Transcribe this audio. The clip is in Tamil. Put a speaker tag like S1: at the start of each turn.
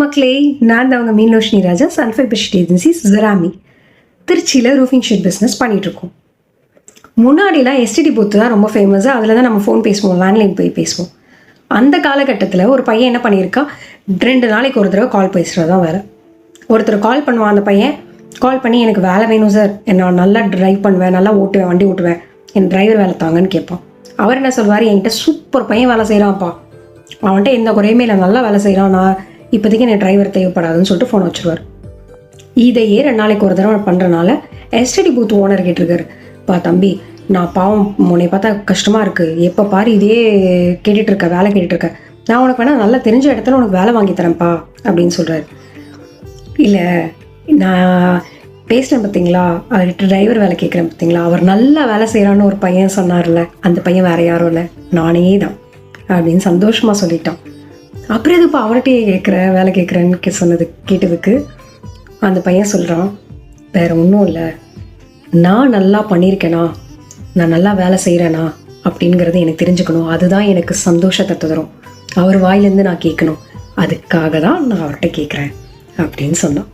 S1: மக்களே, நான் தான் அவங்க மீனலோஷினி ராஜா, சன்ஃபை பெட்ஷீட் ஏஜென்சிஸ் ஜெராமி திருச்சியில் ரூஃபிங் ஷீட் பிஸ்னஸ் பண்ணிகிட்ருக்கோம். முன்னாடிலாம் எஸ்டிடி பூத்து தான் ரொம்ப ஃபேமஸு. அதில் தான் நம்ம ஃபோன் பேசுவோம், லேண்ட்லைன் போய் பேசுவோம். அந்த காலகட்டத்தில் ஒரு பையன் என்ன பண்ணியிருக்கா, 2 நாளைக்கு ஒரு தடவை கால் பேசுகிறது தான் வேலை. ஒருத்தர் கால் பண்ணுவான், அந்த பையன் கால் பண்ணி எனக்கு வேலை வேணும் சார், நான் நல்லா ட்ரைவ் பண்ணுவேன், நல்லா ஓட்டுவேன், வண்டி ஓட்டுவேன், என் டிரைவர் வேலை தாங்கன்னு கேட்பான். அவர் என்ன சொல்வார், என்கிட்ட சூப்பர் பையன் வேலை செய்கிறான்ப்பா, அவன்கிட்ட எந்த குறையுமே இல்லை, நல்லா வேலை செய்கிறான், நான் இப்போதைக்கு எனக்கு டிரைவர் தேவைப்படாதுன்னு சொல்லிட்டு ஃபோன் வச்சுருவார். இதையே 2 நாளைக்கு ஒரு தடவை பண்ணுறனால எஸ்டிடி பூத் ஓனர் கேட்டிருக்காரு, பா தம்பி, நான் பாவம் உன்னை பார்த்தா கஷ்டமாக இருக்குது, எப்போ பாரு இதே கேட்டுட்ருக்க, வேலை கேட்டுட்ருக்க, நான் உனக்கு வேணால் நல்லா தெரிஞ்ச இடத்துல உனக்கு வேலை வாங்கி தரேன்ப்பா அப்படின்னு சொல்கிறாரு. இல்லை, நான் பேசுகிறேன் பார்த்தீங்களா, அவர்கிட்ட டிரைவர் வேலை கேட்குறேன் பார்த்தீங்களா, அவர் நல்லா வேலை செய்கிறான்னு ஒரு பையன் சொன்னார்ல, அந்த பையன் வேறு யாரும் இல்லை, நானே தான் அப்படின்னு சந்தோஷமாக சொல்லிட்டான். அப்புறம் எதுப்பா அவர்கிட்டயே கேட்குற, வேலை கேட்குறேன்னு கேட்டதுக்கு அந்த பையன் சொல்கிறான், வேறு ஒன்றும் இல்லை, நான் நல்லா பண்ணியிருக்கேனா, நான் நல்லா வேலை செய்கிறேனா அப்படிங்கிறது எனக்கு தெரிஞ்சுக்கணும், அதுதான் எனக்கு சந்தோஷத்தை தரும், அவர் வாயிலேருந்து நான் கேட்கணும், அதுக்காக தான் நான் அவர்கிட்ட கேட்குறேன் அப்படின்னு சொன்னான்.